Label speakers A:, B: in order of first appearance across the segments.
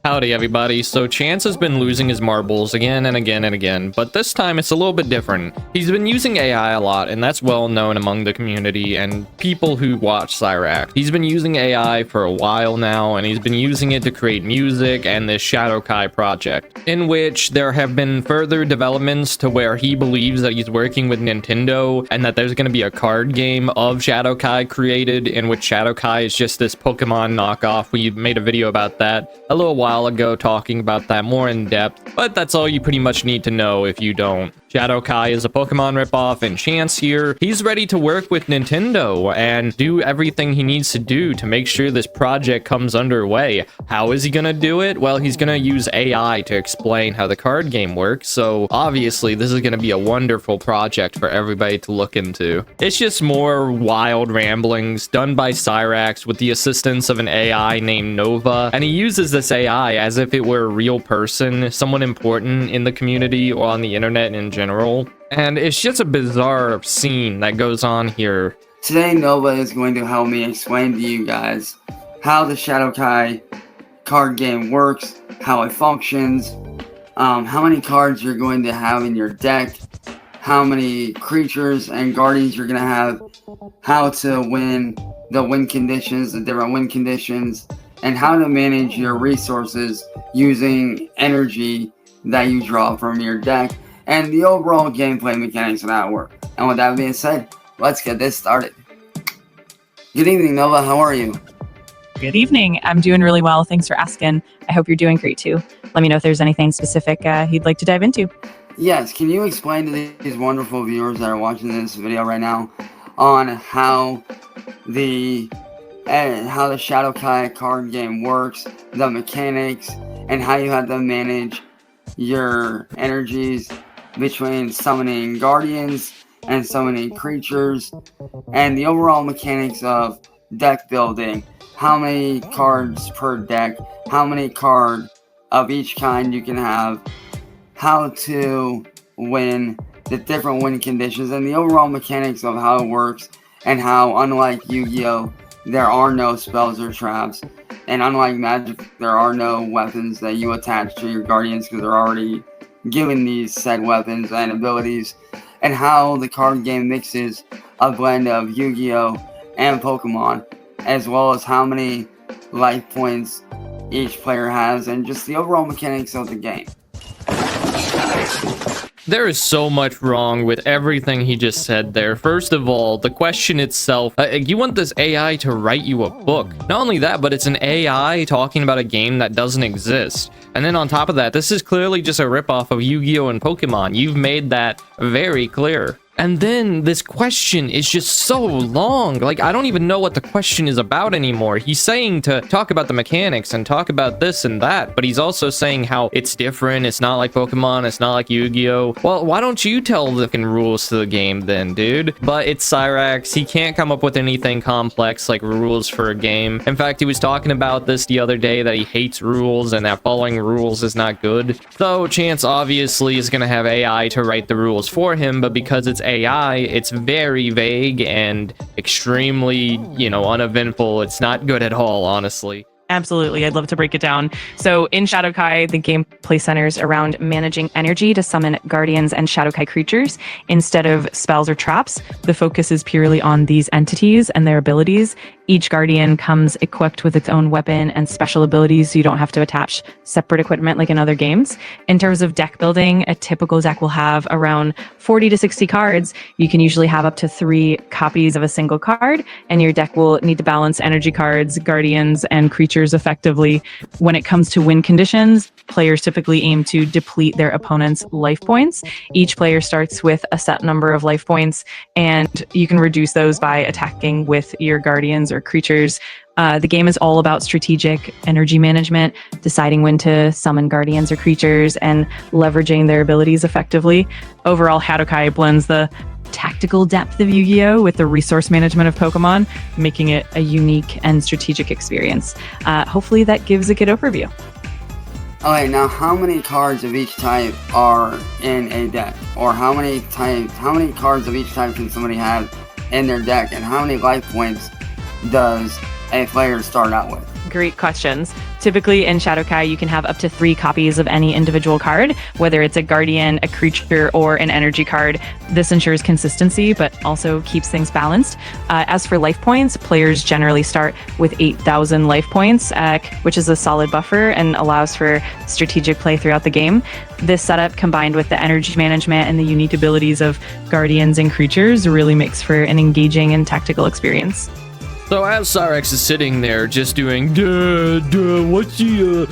A: Howdy everybody, so Chance has been losing his marbles again and again and again, but this time it's a little bit different. He's been using AI a lot, and that's well known among the community and people who watch Cyraxx. He's been using AI for a while now, and he's been using it to create music and this shoutouts project, in which there have been further developments to where he believes that he's working with Nintendo, and that there's going to be a card game of shoutouts created, in which shoutouts is just this Pokemon knockoff. We made a video about that a little while ago talking about that more in depth, but that's all you pretty much need to know if you don't. Shoutouts is a Pokemon ripoff, and Chance here, he's ready to work with Nintendo and do everything he needs to do to make sure this project comes underway. How is he gonna do it? Well, he's gonna use AI to explain how the card game works, so obviously this is gonna be a wonderful project for everybody to look into. It's just more wild ramblings done by Cyraxx with the assistance of an AI named Nova, and he uses this AI as if it were a real person, someone important in the community or on the internet in general. And it's just a bizarre scene that goes on here.
B: Today Nova is going to help me explain to you guys how the shoutouts card game works, how it functions, how many cards you're going to have in your deck, how many creatures and guardians you're going to have, how to win the win conditions, the different win conditions, and how to manage your resources using energy that you draw from your deck, and the overall gameplay mechanics of how it works. And with that being said, let's get this started. Good evening, Nova. How are you?
C: Good evening. I'm doing really well. Thanks for asking. I hope you're doing great too. Let me know if there's anything specific you'd like to dive into.
B: Yes. Can you explain to these wonderful viewers that are watching this video right now on how the shoutouts card game works, the mechanics, and how you have to manage your energies between summoning guardians and summoning creatures, and the overall mechanics of deck building, how many cards per deck, how many cards of each kind you can have, how to win the different win conditions, and the overall mechanics of how it works, and how, unlike Yu-Gi-Oh!, there are no spells or traps, and unlike Magic, there are no weapons that you attach to your guardians because they're already given these said weapons and abilities, and how the card game mixes a blend of Yu-Gi-Oh! And Pokemon, as well as how many life points each player has, and just the overall mechanics of the game.
A: There is so much wrong with everything he just said there. First of all, the question itself, you want this AI to write you a book. Not only that, but it's an AI talking about a game that doesn't exist. And then on top of that, this is clearly just a ripoff of Yu-Gi-Oh! And Pokemon. You've made that very clear. And then this question is just so long. Like, I don't even know what the question is about anymore. He's saying to talk about the mechanics and talk about this and that, but he's also saying how it's different. It's not like Pokemon. It's not like Yu-Gi-Oh! Well, why don't you tell the fucking rules to the game then, dude? But it's Cyraxx. He can't come up with anything complex like rules for a game. In fact, he was talking about this the other day, that he hates rules and that following rules is not good. So Chance obviously is going to have AI to write the rules for him, but because it's AI, it's very vague and extremely, uneventful. It's not good at all, honestly.
C: Absolutely. I'd love to break it down. So in shoutouts, the gameplay centers around managing energy to summon guardians and shoutouts creatures instead of spells or traps. The focus is purely on these entities and their abilities. Each guardian comes equipped with its own weapon and special abilities, so you don't have to attach separate equipment like in other games. In terms of deck building, a typical deck will have around 40 to 60 cards. You can usually have up to 3 copies of a single card, and your deck will need to balance energy cards, guardians, and creatures effectively. When it comes to win conditions, players typically aim to deplete their opponent's life points. Each player starts with a set number of life points, and you can reduce those by attacking with your guardians or creatures. The game is all about strategic energy management, deciding when to summon guardians or creatures, and leveraging their abilities effectively. Overall, shoutouts blends the tactical depth of Yu-Gi-Oh! With the resource management of Pokemon, making it a unique and strategic experience. Hopefully that gives a good overview.
B: Alright, now how many cards of each type are in a deck? Or how many cards of each type can somebody have in their deck? And how many life points does a player start out with?
C: Great questions. Typically in Shadowkai, you can have up to 3 copies of any individual card, whether it's a guardian, a creature, or an energy card. This ensures consistency, but also keeps things balanced. As for life points, players generally start with 8,000 life points, which is a solid buffer and allows for strategic play throughout the game. This setup, combined with the energy management and the unique abilities of guardians and creatures, really makes for an engaging and tactical experience.
A: So as Cyraxx is sitting there just doing, what's the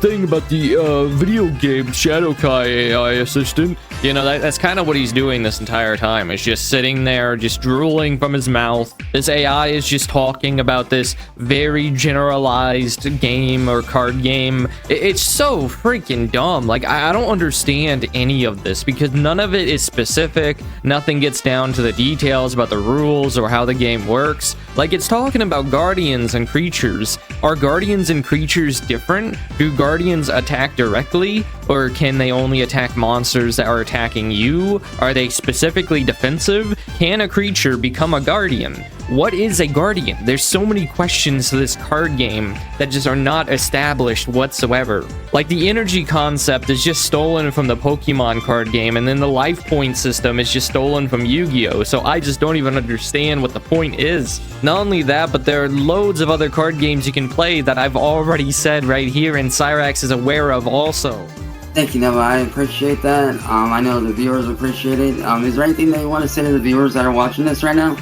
A: thing about the video game Shadowkai AI assistant? You know, that's kind of what he's doing this entire time. It's just sitting there, just drooling from his mouth. This AI is just talking about this very generalized game or card game. It's so freaking dumb. Like, I don't understand any of this because none of it is specific. Nothing gets down to the details about the rules or how the game works. Like, it's talking about guardians and creatures. Are guardians and creatures different? Do guardians attack directly, or can they only attack monsters that are attacking you? Are they specifically defensive? Can a creature become a guardian? What is a guardian? There's so many questions to this card game that just are not established whatsoever. Like, the energy concept is just stolen from the Pokemon card game, and then the life point system is just stolen from Yu-Gi-Oh! So I just don't even understand what the point is. Not only that, but there are loads of other card games you can play that I've already said right here, and Cyraxx is aware of also.
B: Thank you, Noah. I appreciate that. I know the viewers appreciate it. Is there anything that you want to say to the viewers that are watching this right now?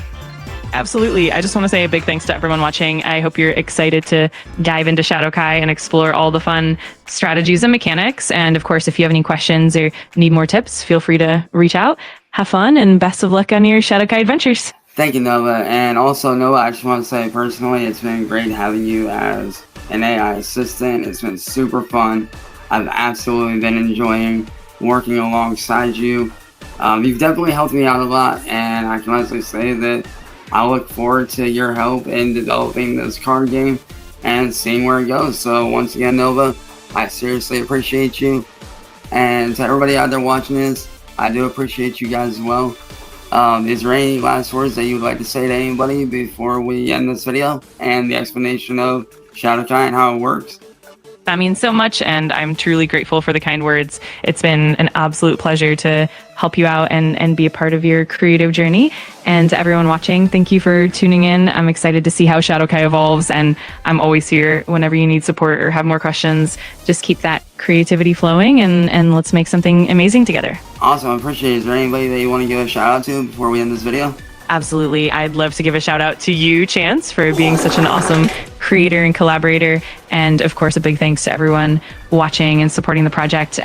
C: Absolutely. I just want to say a big thanks to everyone watching. I hope you're excited to dive into Shadowkai and explore all the fun strategies and mechanics. And of course, if you have any questions or need more tips, feel free to reach out. Have fun and best of luck on your Shadowkai adventures.
B: Thank you, Noah. And also, Noah, I just want to say personally, it's been great having you as an AI assistant. It's been super fun. I've absolutely been enjoying working alongside you. You've definitely helped me out a lot, and I can honestly say that I look forward to your help in developing this card game and seeing where it goes. So once again, Nova, I seriously appreciate you. And to everybody out there watching this, I do appreciate you guys as well. Is there any last words that you would like to say to anybody before we end this video and the explanation of Shadowkai and how it works?
C: That means so much, and I'm truly grateful for the kind words. It's been an absolute pleasure to help you out and be a part of your creative journey. And to everyone watching, thank you for tuning in. I'm excited to see how Shadowkai evolves, and I'm always here whenever you need support or have more questions. Just keep that creativity flowing, and let's make something amazing together.
B: Awesome, I appreciate it. Is there anybody that you want to give a shout out to before we end this video?
C: Absolutely. I'd love to give a shout out to you, Chance, for being such an awesome creator and collaborator. And of course, a big thanks to everyone watching and supporting the project.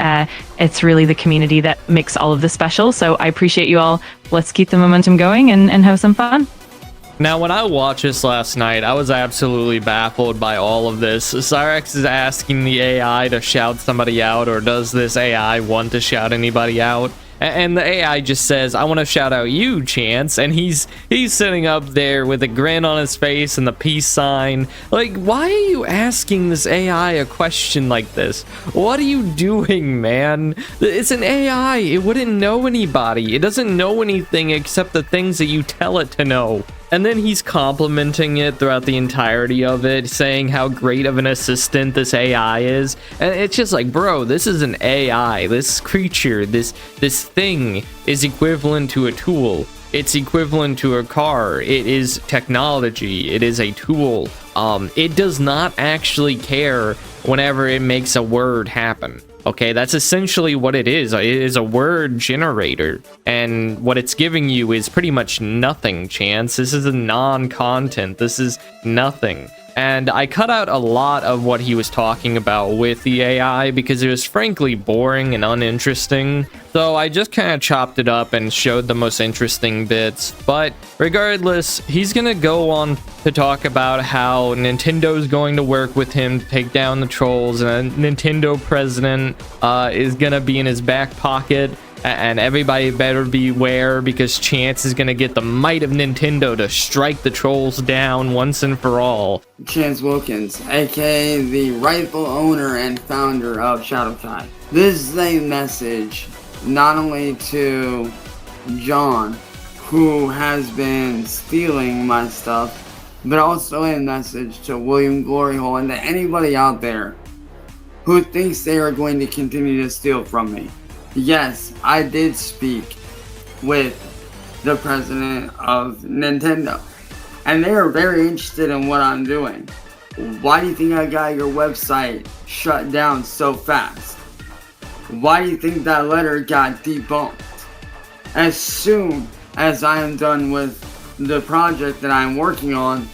C: It's really the community that makes all of this special. So I appreciate you all. Let's keep the momentum going and have some fun.
A: Now, when I watched this last night, I was absolutely baffled by all of this. Cyraxx is asking the AI to shout somebody out, or does this AI want to shout anybody out? And the AI just says, I want to shout out you, Chance. And he's sitting up there with a grin on his face and the peace sign. Like, why are you asking this AI a question like this? What are you doing, man? It's an AI. It wouldn't know anybody. It doesn't know anything except the things that you tell it to know. And then he's complimenting it throughout the entirety of it, saying how great of an assistant this AI is. And it's just like, bro, this is an AI. This creature, this thing is equivalent to a tool. It's equivalent to a car. It is technology. It is a tool. It does not actually care whenever it makes a word happen. Okay, that's essentially what it is. It is a word generator, and what it's giving you is pretty much nothing, Chance. This is a non-content. This is nothing. And I cut out a lot of what he was talking about with the AI because it was frankly boring and uninteresting. So I just kind of chopped it up and showed the most interesting bits. But regardless, he's going to go on to talk about how Nintendo's going to work with him to take down the trolls, and a Nintendo president is going to be in his back pocket. And everybody better beware, because Chance is going to get the might of Nintendo to strike the trolls down once and for all.
B: Chance Wilkins, aka the rightful owner and founder of Shadowkai. This is a message not only to John, who has been stealing my stuff, but also a message to William Gloryhole and to anybody out there who thinks they are going to continue to steal from me. Yes, I did speak with the president of Nintendo, and they are very interested in what I'm doing. Why do you think I got your website shut down so fast? Why do you think that letter got debunked? As soon as I am done with the project that I'm working on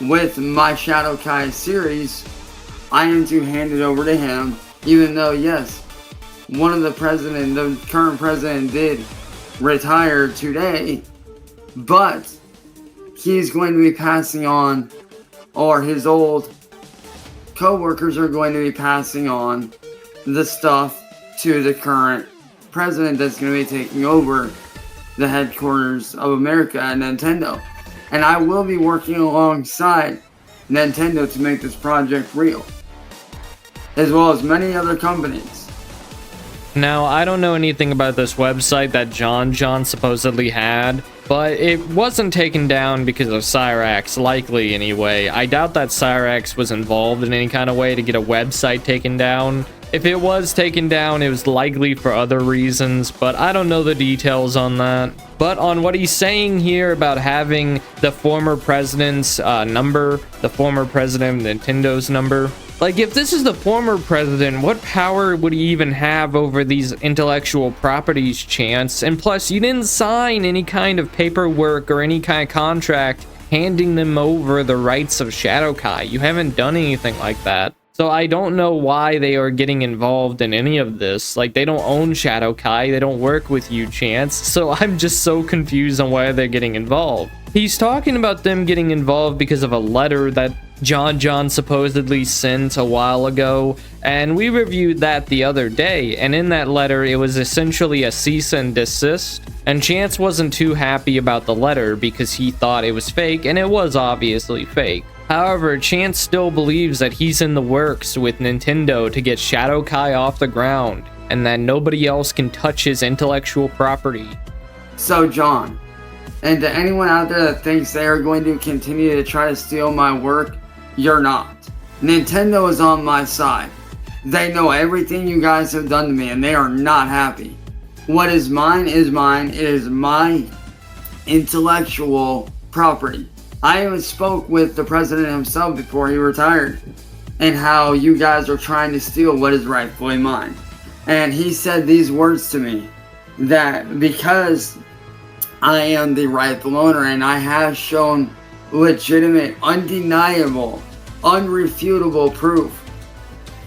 B: with my Shadow Kai series, I am to hand it over to him, even though, yes, the current president did retire today, but he's going to be passing on, or his old co-workers are going to be passing on the stuff to the current president that's going to be taking over the headquarters of America at Nintendo. And I will be working alongside Nintendo to make this project real, as well as many other companies.
A: Now, I don't know anything about this website that John supposedly had, but it wasn't taken down because of Cyraxx, likely anyway. I doubt that Cyraxx was involved in any kind of way to get a website taken down. If it was taken down, it was likely for other reasons, but I don't know the details on that. But on what he's saying here about having the former president's number, the former president of Nintendo's number, like, if this is the former president, what power would he even have over these intellectual properties, Chance? And plus, you didn't sign any kind of paperwork or any kind of contract handing them over the rights of Shadow Kai. You haven't done anything like that. So I don't know why they are getting involved in any of this. Like, they don't own Shadow Kai, they don't work with you, Chance. So I'm just so confused on why they're getting involved. He's talking about them getting involved because of a letter that John supposedly sent a while ago, and we reviewed that the other day, and in that letter it was essentially a cease and desist, and Chance wasn't too happy about the letter because he thought it was fake, and it was obviously fake. However, Chance still believes that he's in the works with Nintendo to get Shadow Kai off the ground, and that nobody else can touch his intellectual property.
B: So John, and to anyone out there that thinks they are going to continue to try to steal my work, you're not. Nintendo is on my side. They know everything you guys have done to me, and they are not happy. What is mine is mine. It is my intellectual property. I even spoke with the president himself before he retired, and how you guys are trying to steal what is rightfully mine. And he said these words to me, that because I am the rightful owner and I have shown legitimate, undeniable, unrefutable proof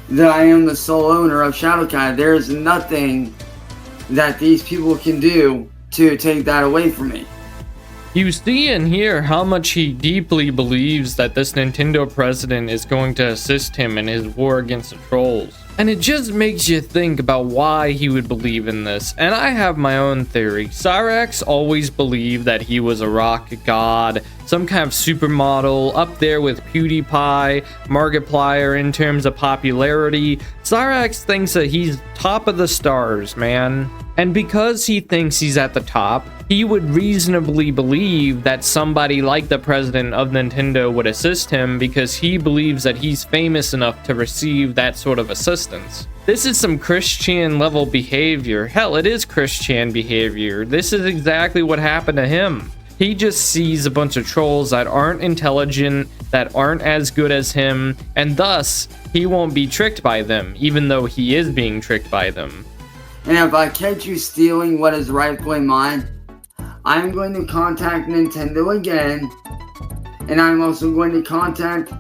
B: that I am the sole owner of Shadow Kai, there is nothing that these people can do to take that away from me.
A: You see and hear how much he deeply believes that this Nintendo president is going to assist him in his war against the trolls. And it just makes you think about why he would believe in this. And I have my own theory. Cyraxx always believed that he was a rock god, some kind of supermodel, up there with PewDiePie, Markiplier in terms of popularity. Cyraxx thinks that he's top of the stars, man. And because he thinks he's at the top, he would reasonably believe that somebody like the president of Nintendo would assist him because he believes that he's famous enough to receive that sort of assistance. This is some Christian level behavior. Hell, it is Christian behavior. This is exactly what happened to him. He just sees a bunch of trolls that aren't intelligent, that aren't as good as him, and thus he won't be tricked by them, even though he is being tricked by them.
B: And if I catch you stealing what is rightfully mine, I'm going to contact Nintendo again, and I'm also going to contact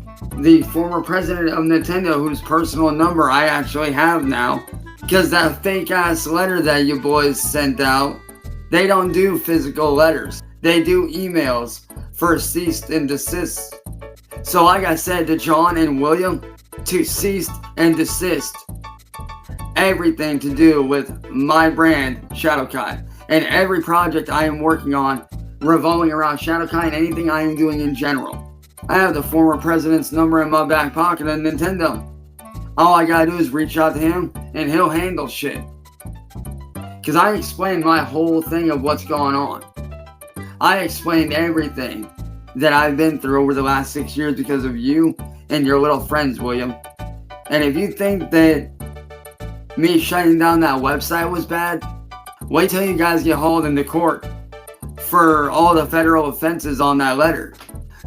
B: the former president of Nintendo, whose personal number I actually have now, because that fake ass letter that you boys sent out, they don't do physical letters. They do emails for cease and desist. So like I said to John and William, to cease and desist everything to do with my brand, Shadow Kai, and every project I am working on revolving around Shadow Kai and anything I am doing in general. I have the former president's number in my back pocket at Nintendo. All I gotta do is reach out to him and he'll handle shit. Cause I explained my whole thing of what's going on. I explained everything that I've been through over the last 6 years because of you and your little friends, William. And if you think that me shutting down that website was bad, wait till you guys get hauled into court for all the federal offenses on that letter.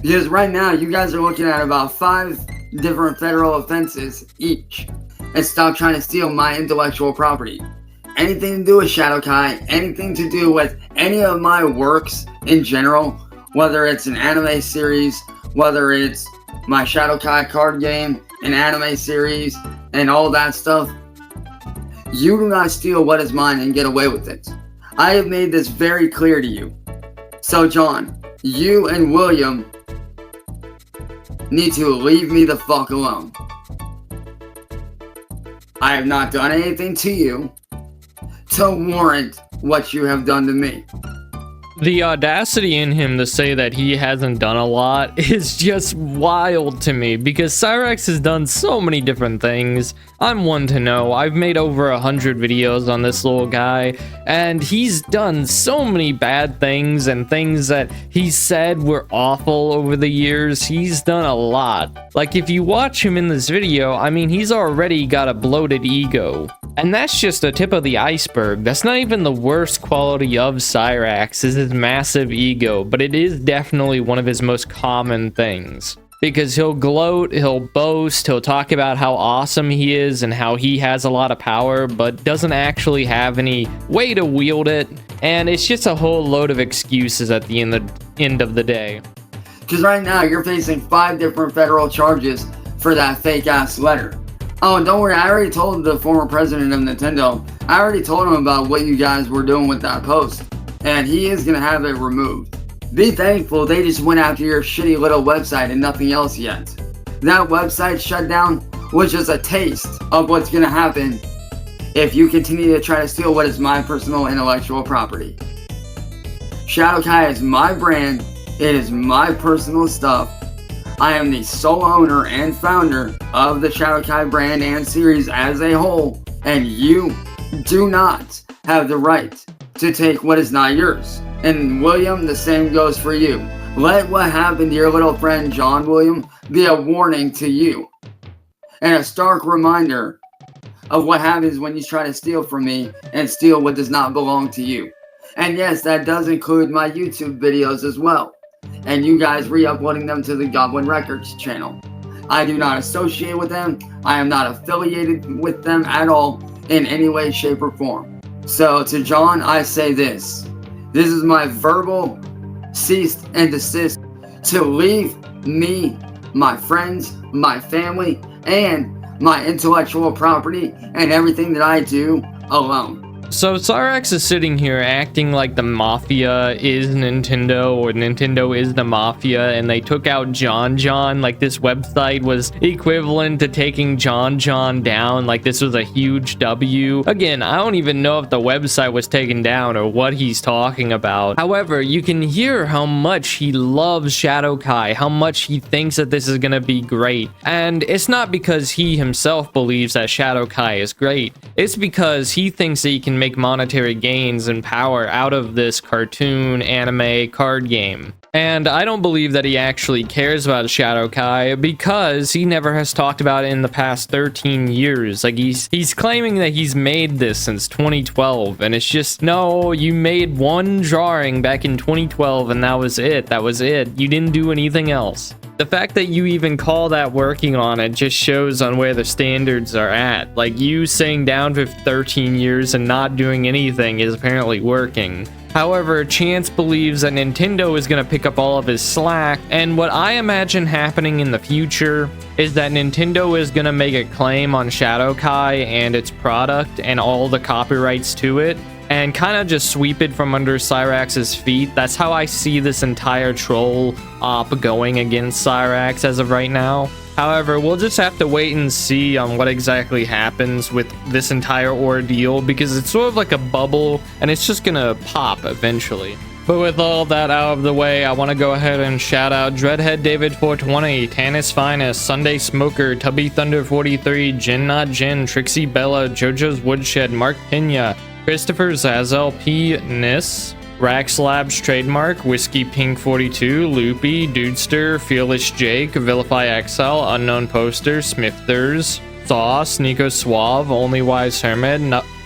B: Because right now, you guys are looking at about 5 different federal offenses each. And stop trying to steal my intellectual property. Anything to do with Shadowkai, anything to do with any of my works in general, whether it's an anime series, whether it's my Shadowkai card game, an anime series, and all that stuff, you do not steal what is mine and get away with it. I have made this very clear to you. So John, you and William need to leave me the fuck alone. I have not done anything to you to warrant what you have done to me.
A: The audacity in him to say that he hasn't done a lot is just wild to me, because Cyraxx has done so many different things. I'm one to know. I've made over 100 videos on this little guy, and he's done so many bad things and things that he said were awful over the years. He's done a lot. Like, if you watch him in this video, I mean, he's already got a bloated ego. And that's just the tip of the iceberg. That's not even the worst quality of Cyraxx, is his massive ego, but it is definitely one of his most common things. Because he'll gloat, he'll boast, he'll talk about how awesome he is and how he has a lot of power, but doesn't actually have any way to wield it. And it's just a whole load of excuses at the end of the day.
B: Because right now, you're facing 5 different federal charges for that fake-ass letter. Oh, and don't worry, I already told the former president of Nintendo, I already told him about what you guys were doing with that post, and he is going to have it removed. Be thankful they just went after your shitty little website and nothing else yet. That website shutdown was just a taste of what's going to happen if you continue to try to steal what is my personal intellectual property. Shadowkai is my brand, it is my personal stuff. I am the sole owner and founder of the Shadowkai brand and series as a whole, and you do not have the right to take what is not yours. And William, the same goes for you. Let what happened to your little friend John William be a warning to you, and a stark reminder of what happens when you try to steal from me and steal what does not belong to you. And yes, that does include my YouTube videos as well. And you guys re-uploading them to the Goblin Records channel. I do not associate with them. I am not affiliated with them at all in any way, shape, or form. So to John, I say this. This is my verbal cease and desist to leave me, my friends, my family, and my intellectual property and everything that I do alone.
A: So Cyraxx is sitting here acting like the mafia is Nintendo, or Nintendo is the mafia, and they took out John John, like this website was equivalent to taking John John down, like this was a huge W. Again, I don't even know if the website was taken down or what he's talking about. However, you can hear how much he loves Shadowkai, how much he thinks that this is gonna be great. And it's not because he himself believes that Shadowkai is great. It's because he thinks that he can make monetary gains and power out of this cartoon anime card game. And I don't believe that he actually cares about Shadowkai, because he never has talked about it in the past 13 years. Like, he's claiming that he's made this since 2012, and it's just, no, you made one drawing back in 2012 and that was it. You didn't do anything else. The fact that you even call that working on it just shows on where the standards are at. Like, you sitting down for 13 years and not doing anything is apparently working. However, Chance believes that Nintendo is going to pick up all of his slack, and what I imagine happening in the future is that Nintendo is going to make a claim on Shadowkai and its product and all the copyrights to it, and kind of just sweep it from under Cyraxx's feet. That's how I see this entire troll op going against Cyraxx as of right now. However, we'll just have to wait and see on what exactly happens with this entire ordeal, because it's sort of like a bubble and it's just gonna pop eventually. But with all that out of the way, I want to go ahead and shout out Dreadhead David 420, Tanis Finest, Sunday Smoker, Tubby Thunder 43, Jin Not Jin, Trixie Bella, JoJo's Woodshed, Mark Pena, Christopher Zazel P. Nis, Rax Labs trademark, Whiskey Pink 42, Loopy, Dudester, Fearless Jake, Vilify Exile, Unknown Poster, Smithers, Sauce, Nico Suave, Only Wise Hermit,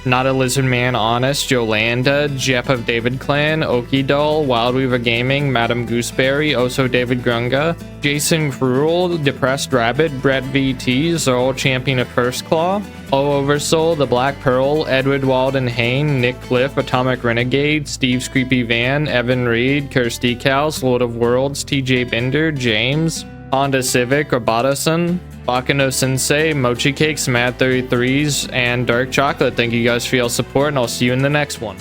A: Not a Lizard Man Honest, Yolanda, Jeff of David Clan, Okidoll, Wildweaver Gaming, Madam Gooseberry, Oso David Grunga, Jason Cruel, Depressed Rabbit, Brett VT, Zorl Champion of First Claw, O Oversoul, The Black Pearl, Edward Walden Hain, Nick Cliff, Atomic Renegade, Steve's Creepy Van, Evan Reed, Kirsty Cows, Lord of Worlds, TJ Bender, James, Honda Civic, Robatoson, Bakano Sensei, Mochi Cakes, Mad 33s, and Dark Chocolate. Thank you guys for your support, and I'll see you in the next one.